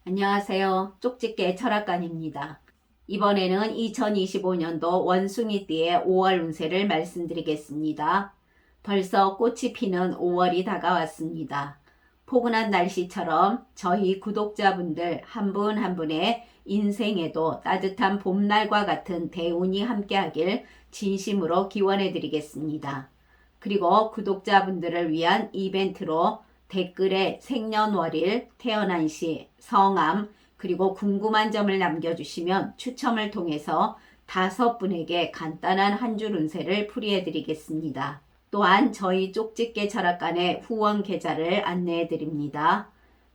안녕하세요. 쪽집게 철학관입니다. 이번에는 2025년도 원숭이띠의 5월 운세를 말씀드리겠습니다. 벌써 꽃이 피는 5월이 다가왔습니다. 포근한 날씨처럼 저희 구독자분들 한 분 한 분의 인생에도 따뜻한 봄날과 같은 대운이 함께하길 진심으로 기원해 드리겠습니다. 그리고 구독자분들을 위한 이벤트로 댓글에 생년월일, 태어난 시, 성함, 그리고 궁금한 점을 남겨주시면 추첨을 통해서 5분에게 간단한 한 줄 운세를 풀이해 드리겠습니다. 또한 저희 쪽집게 철학관의 후원 계좌를 안내해 드립니다.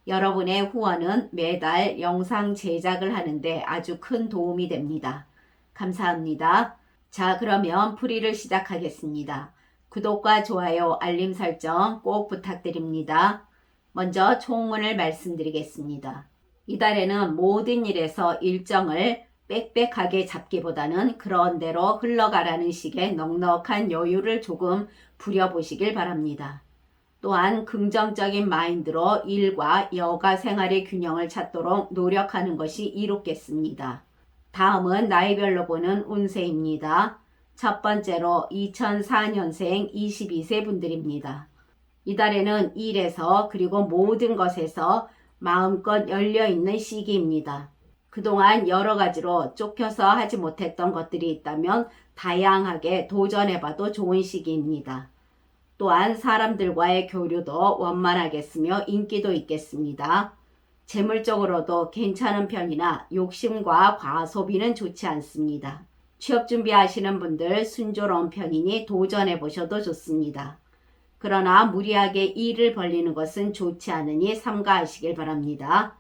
여러분의 후원은 매달 영상 제작을 하는데 아주 큰 도움이 됩니다. 감사합니다. 자, 그러면 풀이를 시작하겠습니다. 구독과 좋아요, 알림 설정 꼭 부탁드립니다. 먼저 총문을 말씀드리겠습니다. 이달에는 모든 일에서 일정을 빽빽하게 잡기보다는 그런 대로 흘러가라는 식의 넉넉한 여유를 조금 부려보시길 바랍니다. 또한 긍정적인 마인드로 일과 여가 생활의 균형을 찾도록 노력하는 것이 이롭겠습니다. 다음은 나이별로 보는 운세입니다. 첫 번째로 2004년생 22세 분들입니다. 이달에는 일에서 그리고 모든 것에서 마음껏 열려있는 시기입니다. 그동안 여러 가지로 쫓겨서 하지 못했던 것들이 있다면 다양하게 도전해봐도 좋은 시기입니다. 또한 사람들과의 교류도 원만하겠으며 인기도 있겠습니다. 재물적으로도 괜찮은 편이나 욕심과 과소비는 좋지 않습니다. 취업 준비하시는 분들 순조로운 편이니 도전해 보셔도 좋습니다. 그러나 무리하게 일을 벌리는 것은 좋지 않으니 삼가하시길 바랍니다.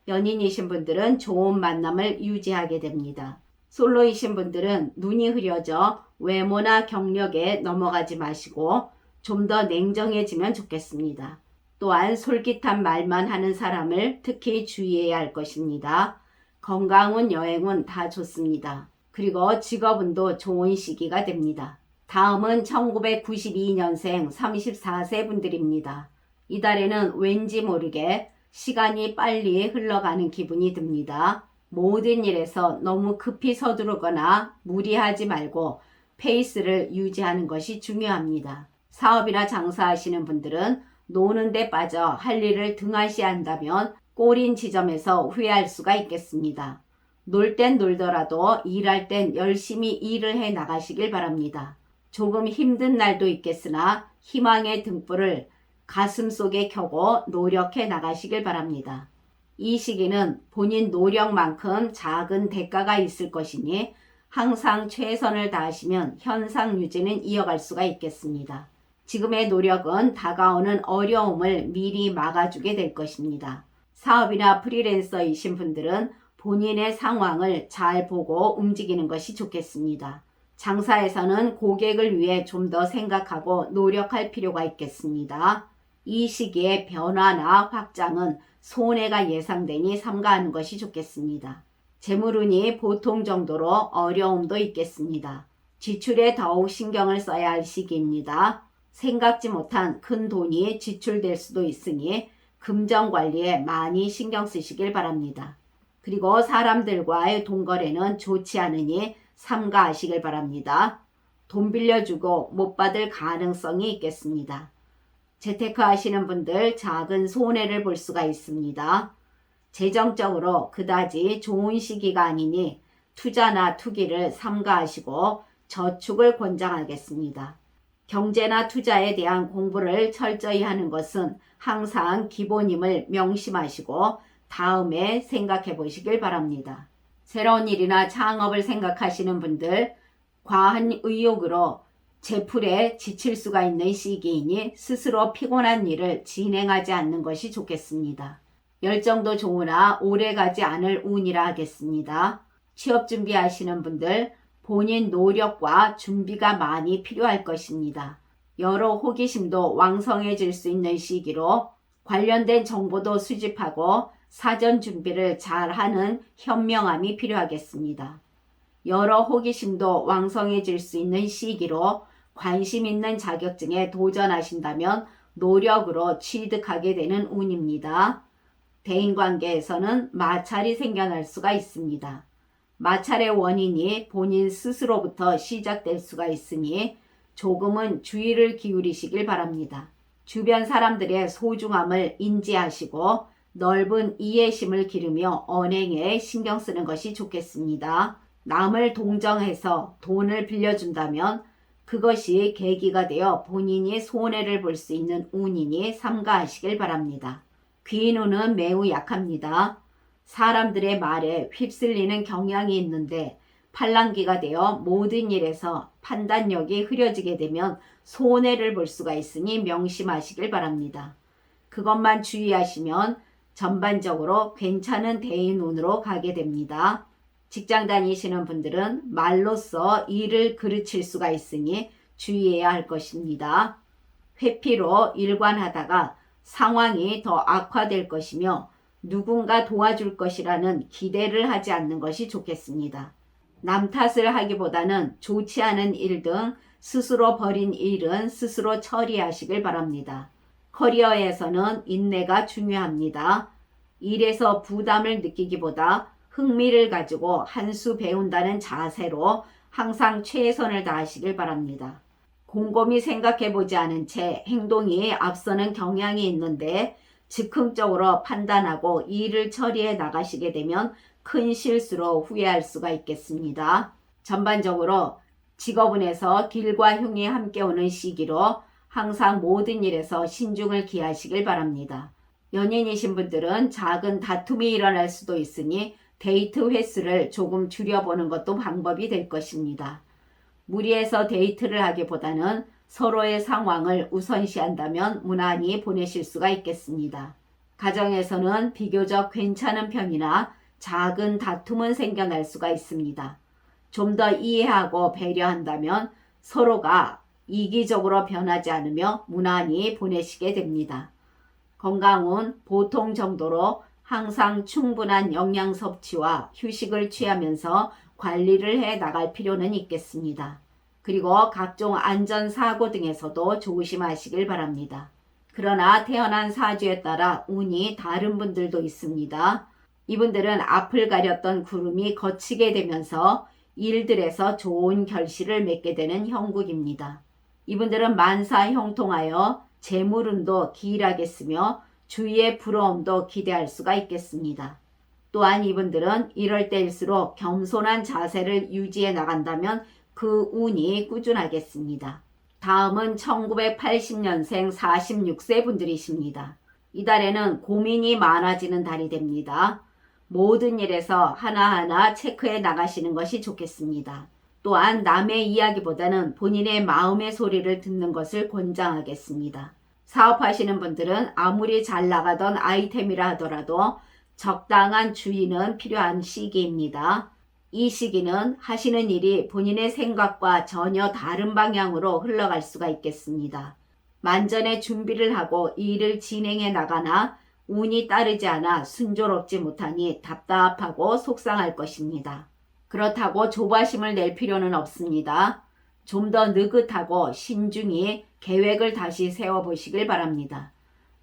연인이신 분들은 좋은 만남을 유지하게 됩니다. 솔로이신 분들은 눈이 흐려져 외모나 경력에 넘어가지 마시고 좀 더 냉정해지면 좋겠습니다. 또한 솔깃한 말만 하는 사람을 특히 주의해야 할 것입니다. 건강운, 여행운 다 좋습니다. 그리고 직업운도 좋은 시기가 됩니다. 다음은 1992년생 34세 분들입니다. 이달에는 왠지 모르게 시간이 빨리 흘러가는 기분이 듭니다. 모든 일에서 너무 급히 서두르거나 무리하지 말고 페이스를 유지하는 것이 중요합니다. 사업이나 장사하시는 분들은 노는 데 빠져 할 일을 등한시한다면 꼬린 지점에서 후회할 수가 있겠습니다. 놀 땐 놀더라도 일할 땐 열심히 일을 해 나가시길 바랍니다. 조금 힘든 날도 있겠으나 희망의 등불을 가슴속에 켜고 노력해 나가시길 바랍니다. 이 시기는 본인 노력만큼 작은 대가가 있을 것이니 항상 최선을 다하시면 현상 유지는 이어갈 수가 있겠습니다. 지금의 노력은 다가오는 어려움을 미리 막아주게 될 것입니다. 사업이나 프리랜서이신 분들은 본인의 상황을 잘 보고 움직이는 것이 좋겠습니다. 장사에서는 고객을 위해 좀 더 생각하고 노력할 필요가 있겠습니다. 이 시기에 변화나 확장은 손해가 예상되니 삼가하는 것이 좋겠습니다. 재물운이 보통 정도로 어려움도 있겠습니다. 지출에 더욱 신경을 써야 할 시기입니다. 생각지 못한 큰 돈이 지출될 수도 있으니 금전 관리에 많이 신경 쓰시길 바랍니다. 그리고 사람들과의 돈거래는 좋지 않으니 삼가하시길 바랍니다. 돈 빌려주고 못 받을 가능성이 있겠습니다. 재테크 하시는 분들 작은 손해를 볼 수가 있습니다. 재정적으로 그다지 좋은 시기가 아니니 투자나 투기를 삼가하시고 저축을 권장하겠습니다. 경제나 투자에 대한 공부를 철저히 하는 것은 항상 기본임을 명심하시고 다음에 생각해 보시길 바랍니다. 새로운 일이나 창업을 생각하시는 분들 과한 의욕으로 제풀에 지칠 수가 있는 시기이니 스스로 피곤한 일을 진행하지 않는 것이 좋겠습니다. 열정도 좋으나 오래가지 않을 운이라 하겠습니다. 취업 준비하시는 분들 본인 노력과 준비가 많이 필요할 것입니다. 여러 호기심도 왕성해질 수 있는 시기로 관련된 정보도 수집하고 사전 준비를 잘하는 현명함이 필요하겠습니다. 여러 호기심도 왕성해질 수 있는 시기로 관심 있는 자격증에 도전하신다면 노력으로 취득하게 되는 운입니다. 대인관계에서는 마찰이 생겨날 수가 있습니다. 마찰의 원인이 본인 스스로부터 시작될 수가 있으니 조금은 주의를 기울이시길 바랍니다. 주변 사람들의 소중함을 인지하시고 넓은 이해심을 기르며 언행에 신경 쓰는 것이 좋겠습니다. 남을 동정해서 돈을 빌려준다면 그것이 계기가 되어 본인이 손해를 볼 수 있는 운이니 삼가하시길 바랍니다. 귀인운은 매우 약합니다. 사람들의 말에 휩쓸리는 경향이 있는데 팔랑귀가 되어 모든 일에서 판단력이 흐려지게 되면 손해를 볼 수가 있으니 명심하시길 바랍니다. 그것만 주의하시면 전반적으로 괜찮은 대인운으로 가게 됩니다. 직장 다니시는 분들은 말로써 일을 그르칠 수가 있으니 주의해야 할 것입니다. 회피로 일관하다가 상황이 더 악화될 것이며 누군가 도와줄 것이라는 기대를 하지 않는 것이 좋겠습니다. 남 탓을 하기보다는 좋지 않은 일 등 스스로 벌인 일은 스스로 처리하시길 바랍니다. 커리어에서는 인내가 중요합니다. 일에서 부담을 느끼기보다 흥미를 가지고 한 수 배운다는 자세로 항상 최선을 다하시길 바랍니다. 곰곰이 생각해보지 않은 채 행동이 앞서는 경향이 있는데 즉흥적으로 판단하고 일을 처리해 나가시게 되면 큰 실수로 후회할 수가 있겠습니다. 전반적으로 직업운에서 길과 흉이 함께 오는 시기로 항상 모든 일에서 신중을 기하시길 바랍니다. 연인이신 분들은 작은 다툼이 일어날 수도 있으니 데이트 횟수를 조금 줄여보는 것도 방법이 될 것입니다. 무리해서 데이트를 하기보다는 서로의 상황을 우선시한다면 무난히 보내실 수가 있겠습니다. 가정에서는 비교적 괜찮은 편이나 작은 다툼은 생겨날 수가 있습니다. 좀 더 이해하고 배려한다면 서로가 이기적으로 변하지 않으며 무난히 보내시게 됩니다. 건강은 보통 정도로 항상 충분한 영양 섭취와 휴식을 취하면서 관리를 해 나갈 필요는 있겠습니다. 그리고 각종 안전사고 등에서도 조심하시길 바랍니다. 그러나 태어난 사주에 따라 운이 다른 분들도 있습니다. 이분들은 앞을 가렸던 구름이 걷히게 되면서 일들에서 좋은 결실을 맺게 되는 형국입니다. 이분들은 만사 형통하여 재물운도 기일하겠으며 주위의 부러움도 기대할 수가 있겠습니다. 또한 이분들은 이럴 때일수록 겸손한 자세를 유지해 나간다면 그 운이 꾸준하겠습니다. 다음은 1980년생 46세 분들이십니다. 이달에는 고민이 많아지는 달이 됩니다. 모든 일에서 하나하나 체크해 나가시는 것이 좋겠습니다. 또한 남의 이야기보다는 본인의 마음의 소리를 듣는 것을 권장하겠습니다. 사업하시는 분들은 아무리 잘 나가던 아이템이라 하더라도 적당한 주의는 필요한 시기입니다. 이 시기는 하시는 일이 본인의 생각과 전혀 다른 방향으로 흘러갈 수가 있겠습니다. 만전의 준비를 하고 일을 진행해 나가나 운이 따르지 않아 순조롭지 못하니 답답하고 속상할 것입니다. 그렇다고 조바심을 낼 필요는 없습니다. 좀 더 느긋하고 신중히 계획을 다시 세워보시길 바랍니다.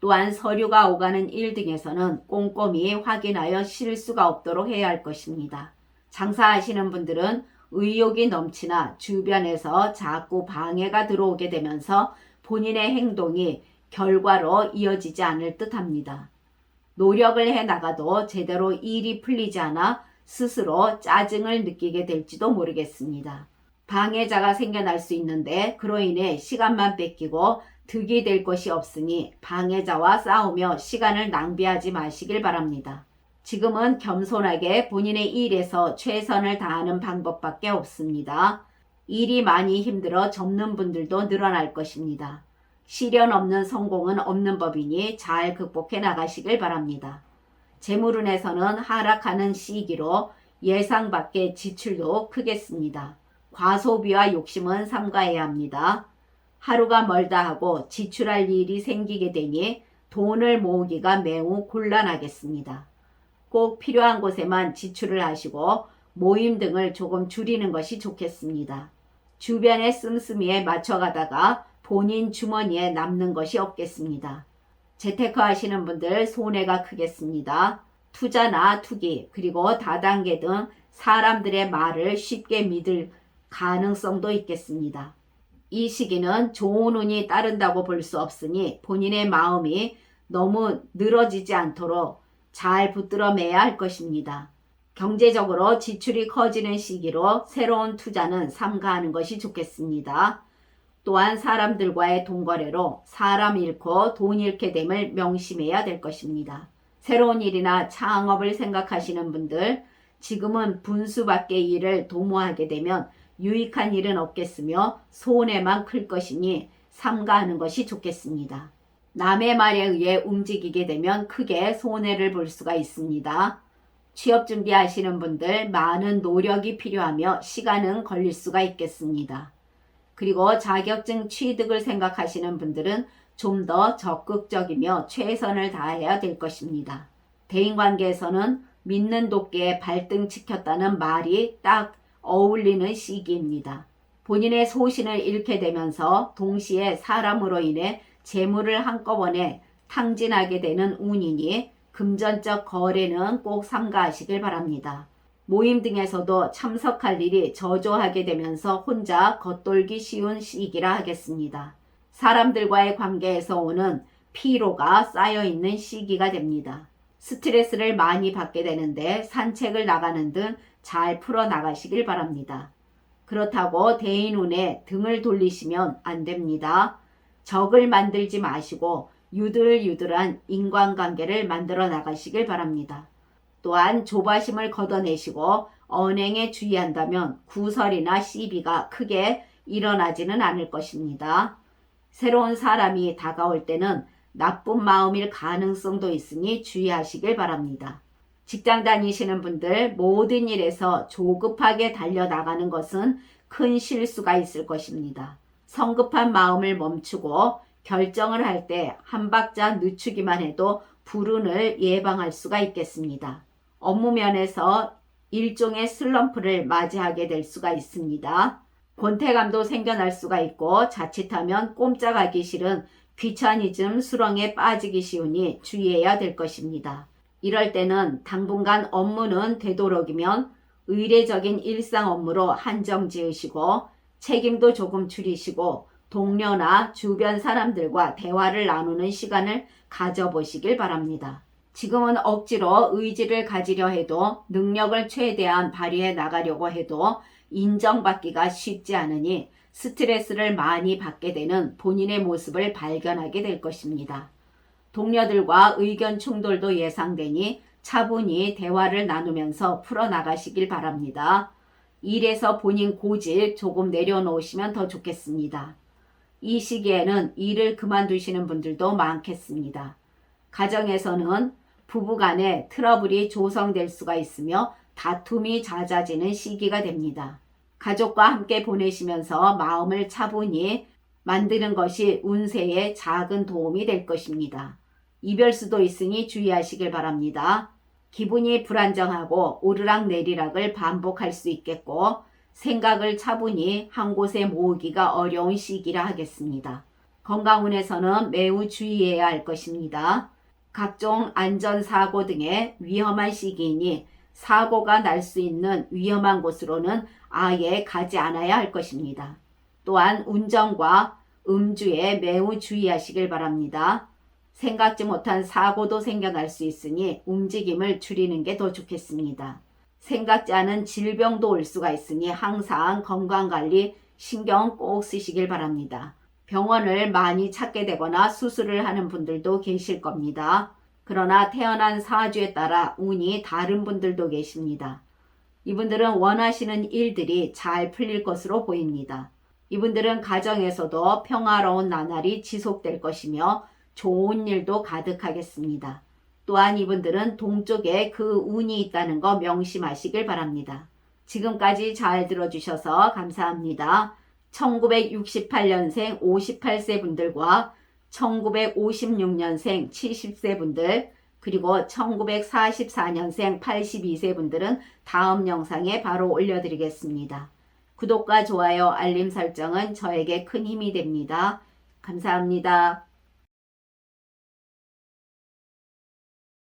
또한 서류가 오가는 일 등에서는 꼼꼼히 확인하여 실수가 없도록 해야 할 것입니다. 장사하시는 분들은 의욕이 넘치나 주변에서 자꾸 방해가 들어오게 되면서 본인의 행동이 결과로 이어지지 않을 듯합니다. 노력을 해 나가도 제대로 일이 풀리지 않아 스스로 짜증을 느끼게 될지도 모르겠습니다. 방해자가 생겨날 수 있는데 그로 인해 시간만 뺏기고 득이 될 것이 없으니 방해자와 싸우며 시간을 낭비하지 마시길 바랍니다. 지금은 겸손하게 본인의 일에서 최선을 다하는 방법밖에 없습니다. 일이 많이 힘들어 접는 분들도 늘어날 것입니다. 시련 없는 성공은 없는 법이니 잘 극복해 나가시길 바랍니다. 재물운에서는 하락하는 시기로 예상 밖의 지출도 크겠습니다. 과소비와 욕심은 삼가해야 합니다. 하루가 멀다 하고 지출할 일이 생기게 되니 돈을 모으기가 매우 곤란하겠습니다. 꼭 필요한 곳에만 지출을 하시고 모임 등을 조금 줄이는 것이 좋겠습니다. 주변의 씀씀이에 맞춰가다가 본인 주머니에 남는 것이 없겠습니다. 재테크 하시는 분들 손해가 크겠습니다. 투자나 투기 그리고 다단계 등 사람들의 말을 쉽게 믿을 가능성도 있겠습니다. 이 시기는 좋은 운이 따른다고 볼 수 없으니 본인의 마음이 너무 늘어지지 않도록 잘 붙들어 매야 할 것입니다. 경제적으로 지출이 커지는 시기로 새로운 투자는 삼가하는 것이 좋겠습니다. 또한 사람들과의 돈거래로 사람 잃고 돈 잃게 됨을 명심해야 될 것입니다. 새로운 일이나 창업을 생각하시는 분들, 지금은 분수밖에 일을 도모하게 되면 유익한 일은 없겠으며 손해만 클 것이니 삼가하는 것이 좋겠습니다. 남의 말에 의해 움직이게 되면 크게 손해를 볼 수가 있습니다. 취업 준비하시는 분들 많은 노력이 필요하며 시간은 걸릴 수가 있겠습니다. 그리고 자격증 취득을 생각하시는 분들은 좀 더 적극적이며 최선을 다해야 될 것입니다. 대인관계에서는 믿는 도끼에 발등 찍혔다는 말이 딱 어울리는 시기입니다. 본인의 소신을 잃게 되면서 동시에 사람으로 인해 재물을 한꺼번에 탕진하게 되는 운이니 금전적 거래는 꼭 삼가하시길 바랍니다. 모임 등에서도 참석할 일이 저조하게 되면서 혼자 겉돌기 쉬운 시기라 하겠습니다. 사람들과의 관계에서 오는 피로가 쌓여있는 시기가 됩니다. 스트레스를 많이 받게 되는데 산책을 나가는 등 잘 풀어나가시길 바랍니다. 그렇다고 대인운에 등을 돌리시면 안 됩니다. 적을 만들지 마시고 유들유들한 인간관계를 만들어 나가시길 바랍니다. 또한 조바심을 걷어내시고 언행에 주의한다면 구설이나 시비가 크게 일어나지는 않을 것입니다. 새로운 사람이 다가올 때는 나쁜 마음일 가능성도 있으니 주의하시길 바랍니다. 직장 다니시는 분들 모든 일에서 조급하게 달려나가는 것은 큰 실수가 있을 것입니다. 성급한 마음을 멈추고 결정을 할 때 한 박자 늦추기만 해도 불운을 예방할 수가 있겠습니다. 업무 면에서 일종의 슬럼프를 맞이하게 될 수가 있습니다. 권태감도 생겨날 수가 있고 자칫하면 꼼짝하기 싫은 귀차니즘 수렁에 빠지기 쉬우니 주의해야 될 것입니다. 이럴 때는 당분간 업무는 되도록이면 의례적인 일상 업무로 한정 지으시고 책임도 조금 줄이시고 동료나 주변 사람들과 대화를 나누는 시간을 가져보시길 바랍니다. 지금은 억지로 의지를 가지려 해도 능력을 최대한 발휘해 나가려고 해도 인정받기가 쉽지 않으니 스트레스를 많이 받게 되는 본인의 모습을 발견하게 될 것입니다. 동료들과 의견 충돌도 예상되니 차분히 대화를 나누면서 풀어나가시길 바랍니다. 일에서 본인 고집 조금 내려놓으시면 더 좋겠습니다. 이 시기에는 일을 그만두시는 분들도 많겠습니다. 가정에서는 부부간에 트러블이 조성될 수가 있으며 다툼이 잦아지는 시기가 됩니다. 가족과 함께 보내시면서 마음을 차분히 만드는 것이 운세에 작은 도움이 될 것입니다. 이별수도 있으니 주의하시길 바랍니다. 기분이 불안정하고 오르락내리락을 반복할 수 있겠고 생각을 차분히 한 곳에 모으기가 어려운 시기라 하겠습니다. 건강운에서는 매우 주의해야 할 것입니다. 각종 안전사고 등의 위험한 시기이니 사고가 날 수 있는 위험한 곳으로는 아예 가지 않아야 할 것입니다. 또한 운전과 음주에 매우 주의하시길 바랍니다. 생각지 못한 사고도 생겨날 수 있으니 움직임을 줄이는 게 더 좋겠습니다. 생각지 않은 질병도 올 수가 있으니 항상 건강관리 신경 꼭 쓰시길 바랍니다. 병원을 많이 찾게 되거나 수술을 하는 분들도 계실 겁니다. 그러나 태어난 사주에 따라 운이 다른 분들도 계십니다. 이분들은 원하시는 일들이 잘 풀릴 것으로 보입니다. 이분들은 가정에서도 평화로운 나날이 지속될 것이며 좋은 일도 가득하겠습니다. 또한 이분들은 동쪽에 그 운이 있다는 거 명심하시길 바랍니다. 지금까지 잘 들어주셔서 감사합니다. 1968년생 58세 분들과 1956년생 70세 분들 그리고 1944년생 82세 분들은 다음 영상에 바로 올려드리겠습니다. 구독과 좋아요, 알림 설정은 저에게 큰 힘이 됩니다. 감사합니다.